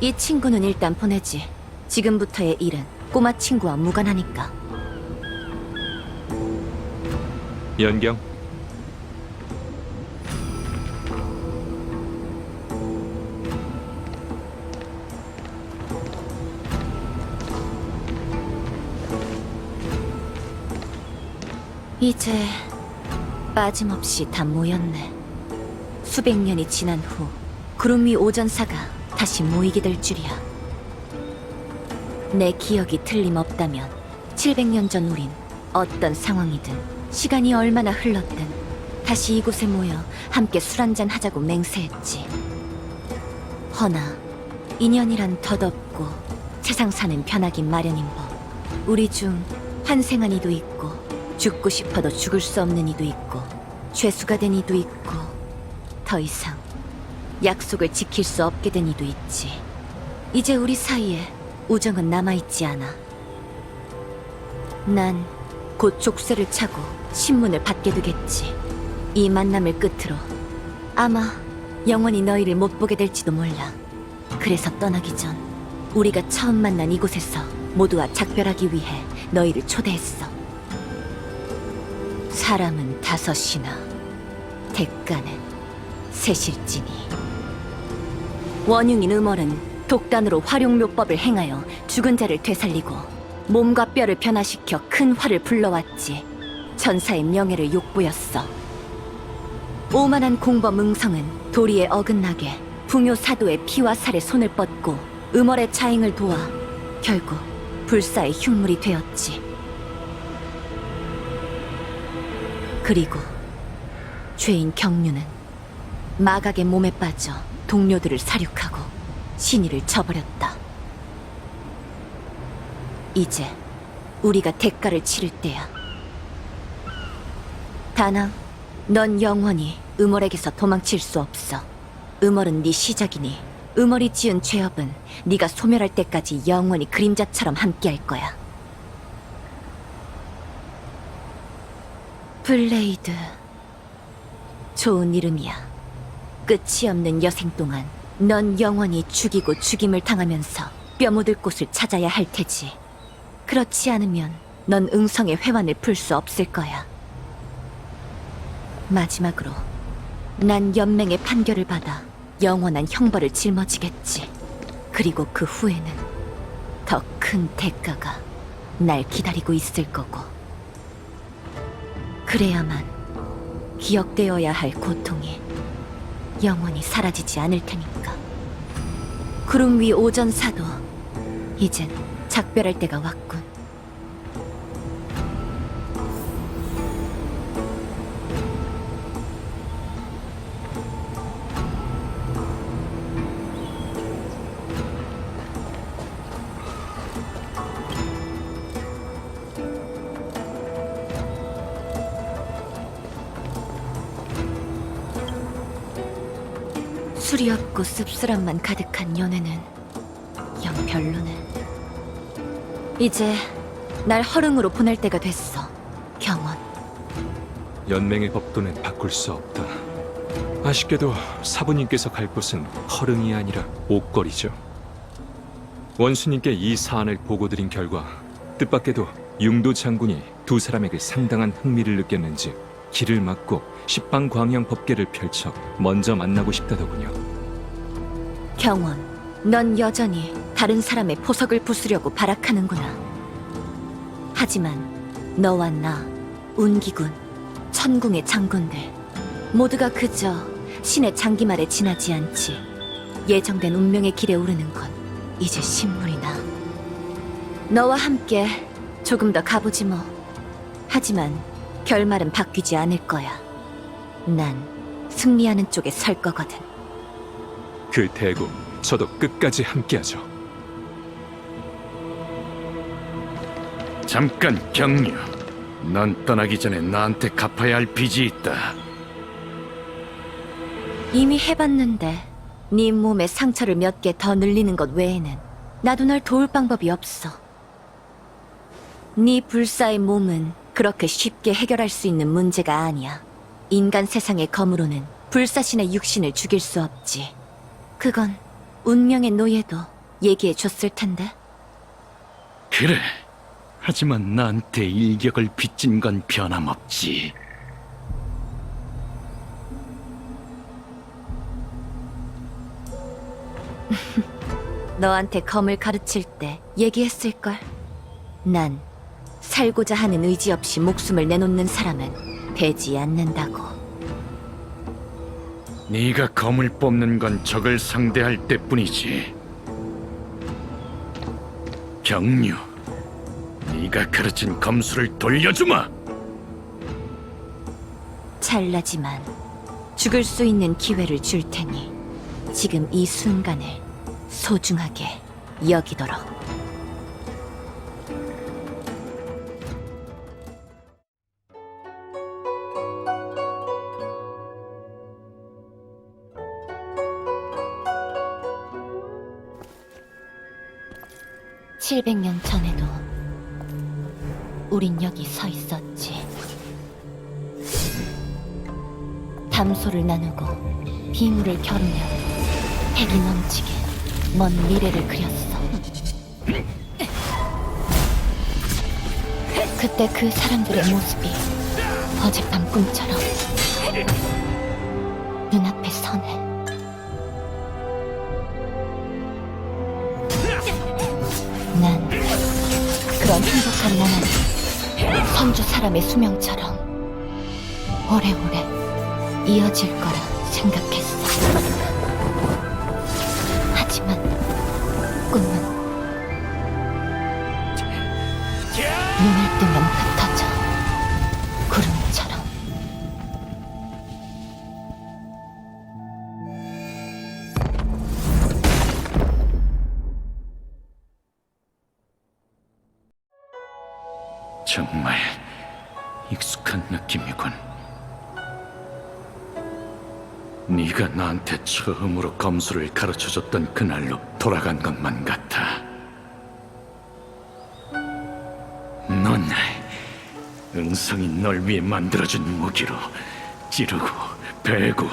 이 친구는 일단 보내지. 지금부터의 일은 꼬마 친구와 무관하니까. 연경, 이제 빠짐없이 다 모였네. 수백 년이 지난 후 구름 위 오전사가 다시 모이게 될 줄이야. 내 기억이 틀림없다면 700년 전 우린 어떤 상황이든 시간이 얼마나 흘렀든 다시 이곳에 모여 함께 술 한잔 하자고 맹세했지. 허나 인연이란 덧없고 세상 사는 변하긴 마련인 법. 우리 중 환생한 이도 있고 죽고 싶어도 죽을 수 없는 이도 있고 죄수가 된 이도 있고 더 이상 약속을 지킬 수 없게 된 이도 있지. 이제 우리 사이에 우정은 남아있지 않아. 난 곧 족쇄를 차고 신문을 받게 되겠지. 이 만남을 끝으로 아마 영원히 너희를 못 보게 될지도 몰라. 그래서 떠나기 전 우리가 처음 만난 이곳에서 모두와 작별하기 위해 너희를 초대했어. 사람은 5이나 대가는 셋일지니. 원흉인 음월은 독단으로 활용묘법을 행하여 죽은 자를 되살리고 몸과 뼈를 변화시켜 큰 화를 불러왔지. 전사의 명예를 욕보였어. 오만한 공범 응성은 도리에 어긋나게 부묘 사도의 피와 살에 손을 뻗고 음월의 자행을 도와 결국 불사의 흉물이 되었지. 그리고 죄인 경륜은 마각의 몸에 빠져 동료들을 사륙하고 신의를 저버렸다. 이제 우리가 대가를 치를 때야. 다낭, 넌 영원히 음월에게서 도망칠 수 없어. 음월은 네 시작이니 음얼이 지은 죄업은 네가 소멸할 때까지 영원히 그림자처럼 함께할 거야. 블레이드. 좋은 이름이야. 끝이 없는 여생 동안 넌 영원히 죽이고 죽임을 당하면서 뼈묻을 곳을 찾아야 할 테지. 그렇지 않으면 넌 응성의 회환을 풀 수 없을 거야. 마지막으로 난 연맹의 판결을 받아 영원한 형벌을 짊어지겠지. 그리고 그 후에는 더 큰 대가가 날 기다리고 있을 거고. 그래야만 기억되어야 할 고통이 영원히 사라지지 않을 테니까. 구름 위 오전사도 이젠 작별할 때가 왔군. 술이 없고 씁쓸함만 가득한 연애는 영 별로네. 이제 날 허릉으로 보낼 때가 됐어, 경원. 연맹의 법도는 바꿀 수 없다. 아쉽게도 사부님께서 갈 곳은 허릉이 아니라 옥거리죠. 원수님께 이 사안을 보고드린 결과 뜻밖에도 융도 장군이 두 사람에게 상당한 흥미를 느꼈는지 길을 막고 십방광양 법계를 펼쳐 먼저 만나고 싶다더군요. 경원, 넌 여전히 다른 사람의 보석을 부수려고 발악하는구나. 하지만 너와 나, 운기군, 천궁의 장군들 모두가 그저 신의 장기말에 지나지 않지. 예정된 운명의 길에 오르는 건 이제 신물이나. 너와 함께 조금 더 가보지 뭐. 하지만 결말은 바뀌지 않을 거야. 난 승리하는 쪽에 설 거거든. 그 대구 저도 끝까지 함께하죠. 잠깐 경류. 넌 떠나기 전에 나한테 갚아야 할 빚이 있다. 이미 해봤는데 네 몸에 상처를 몇 개 더 늘리는 것 외에는 나도 널 도울 방법이 없어. 네 불사의 몸은 그렇게 쉽게 해결할 수 있는 문제가 아니야. 인간 세상의 검으로는 불사신의 육신을 죽일 수 없지. 그건 운명의 노예도 얘기해 줬을 텐데. 그래. 하지만 나한테 일격을 빚진 건 변함없지. 너한테 검을 가르칠 때 얘기했을걸. 난 살고자 하는 의지 없이 목숨을 내놓는 사람은 되지 않는다고. 네가 검을 뽑는 건 적을 상대할 때뿐이지. 경류, 네가 가르친 검수를 돌려주마. 찰나지만 죽을 수 있는 기회를 줄 테니 지금 이 순간을 소중하게 여기도록. (700년) 전에도 우린 여기 서 있었지. 담소를 나누고 비물을 겨루며 핵이 넘치게 먼 미래를 그렸어. 그때 그 사람들의 모습이 어젯밤 꿈처럼 눈앞에 서네. 난 그런 행복한 나날이 선주 사람의 수명처럼 오래오래 이어질 거라 생각했어. 하지만 꿈은 눈을 뜨면 흩어져 구름처럼. 정말 익숙한 느낌이군. 네가 나한테 처음으로 검수를 가르쳐줬던 그날로 돌아간 것만 같아. 넌 응성이 널 위해 만들어준 무기로 찌르고 베고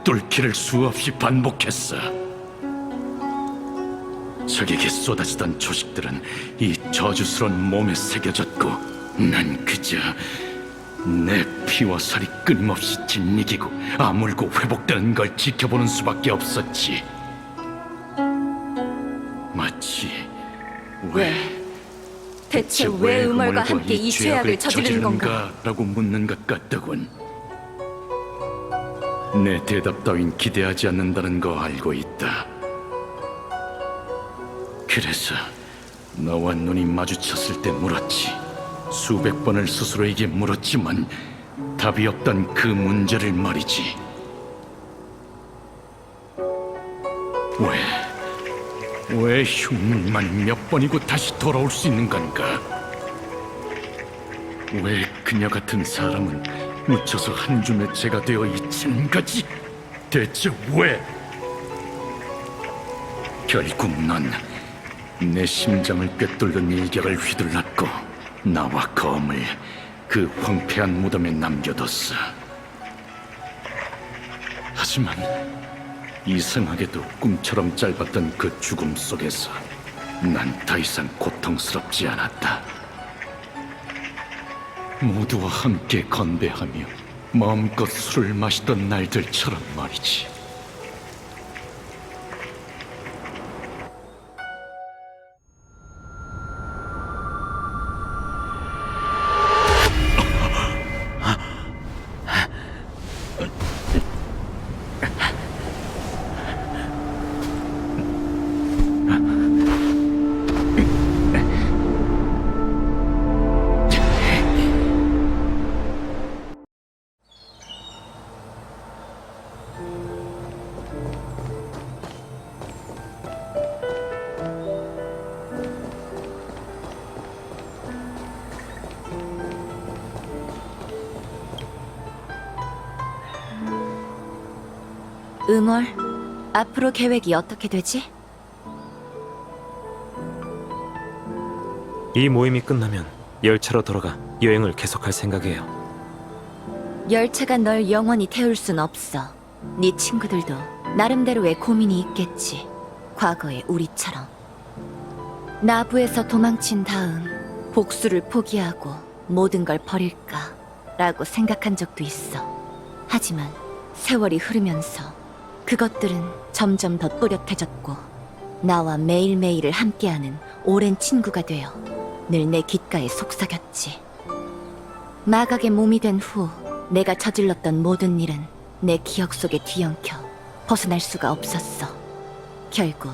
뚫기를 수없이 반복했어. 적에게 쏟아지던 조식들은 이 저주스러운 몸에 새겨졌고 난 그저 내 피와 살이 끊임없이 짓이기고 아물고 회복되는 걸 지켜보는 수밖에 없었지. 마치 대체 왜 음월과 함께 이 죄악을 저지르는 건가? 건가라고 묻는 것 같더군. 내 대답 따윈 기대하지 않는다는 거 알고 있다. 그래서 너와 눈이 마주쳤을 때 물었지. 수백 번을 스스로에게 물었지만 답이 없던 그 문제를 말이지. 왜 흉물만 몇 번이고 다시 돌아올 수 있는 건가? 왜 그녀 같은 사람은 묻혀서 한 줌의 죄가 되어 있는 거지? 대체 왜? 결국 넌 내 심장을 꿰뚫는 일격을 휘둘렀고 나와 검을 그 황폐한 무덤에 남겨뒀어. 하지만 이상하게도 꿈처럼 짧았던 그 죽음 속에서 난 더 이상 고통스럽지 않았다. 모두와 함께 건배하며 마음껏 술을 마시던 날들처럼 말이지. 음월, 앞으로 계획이 어떻게 되지? 이 모임이 끝나면 열차로 돌아가 여행을 계속할 생각이에요. 열차가 널 영원히 태울 순 없어. 네 친구들도 나름대로의 고민이 있겠지. 과거의 우리처럼. 나부에서 도망친 다음 복수를 포기하고 모든 걸 버릴까라고 생각한 적도 있어. 하지만 세월이 흐르면서 그것들은 점점 더 또렷해졌고 나와 매일매일을 함께하는 오랜 친구가 되어 늘 내 귓가에 속삭였지. 마각의 몸이 된 후 내가 저질렀던 모든 일은 내 기억 속에 뒤엉켜 벗어날 수가 없었어. 결국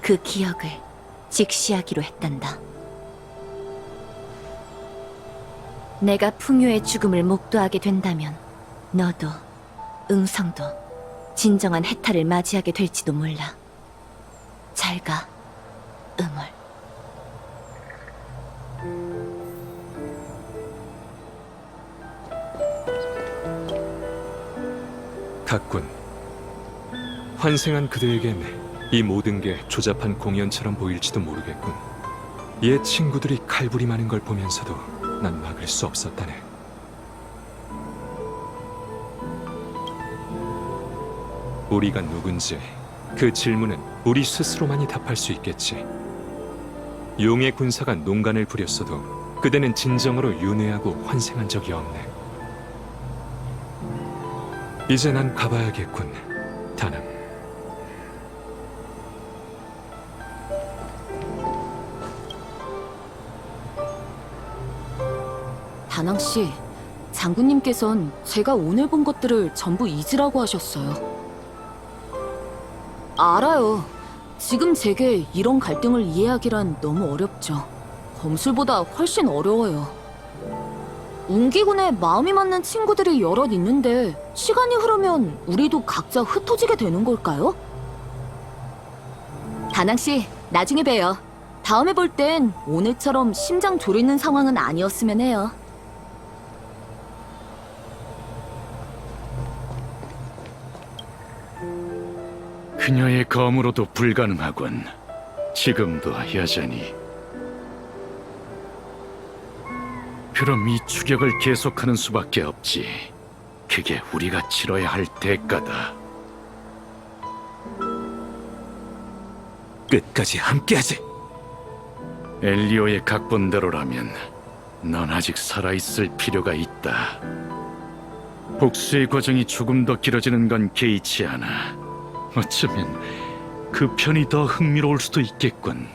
그 기억을 직시하기로 했단다. 내가 풍요의 죽음을 목도하게 된다면 너도 응성도 진정한 해탈을 맞이하게 될지도 몰라. 잘 가, 음월. 갔군. 환생한 그대에겐 이 모든 게 조잡한 공연처럼 보일지도 모르겠군. 옛 친구들이 칼부림하는 걸 보면서도 난 막을 수 없었다네. 우리가 누군지 그 질문은 우리 스스로만이 답할 수 있겠지. 용의 군사가 농간을 부렸어도 그대는 진정으로 윤회하고 환생한 적이 없네. 이제 난 가봐야겠군, 다낭. 다낭 씨, 장군님께선 제가 오늘 본 것들을 전부 잊으라고 하셨어요. 알아요. 지금 제게 이런 갈등을 이해하기란 너무 어렵죠. 검술보다 훨씬 어려워요. 운기군에 마음이 맞는 친구들이 여럿 있는데 시간이 흐르면 우리도 각자 흩어지게 되는 걸까요? 다낭 씨, 나중에 봬요. 다음에 볼 땐 오늘처럼 심장 졸이는 상황은 아니었으면 해요. 그녀의 검으로도 불가능하군. 지금도 여전히. 그럼 이 추격을 계속하는 수밖에 없지. 그게 우리가 치러야 할 대가다. 끝까지 함께하지. 엘리오의 각본대로라면 넌 아직 살아있을 필요가 있다. 복수의 과정이 조금 더 길어지는 건 개의치 않아. 어쩌면 그 편이 더 흥미로울 수도 있겠군.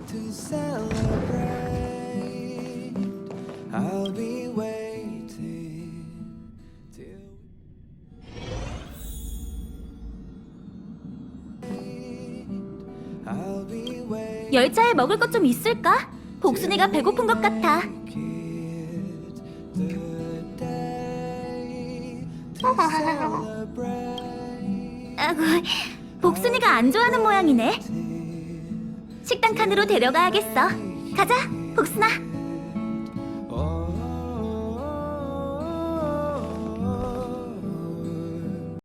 to celebrate. I'll be waiting till I'll be waiting. 열차에 먹을 것 좀 있을까? 복순이가 배고픈 것 같아. 아이고, 복순이가 안 좋아하는 모양이네. 식당 칸으로 데려가야겠어. 가자, 복순아.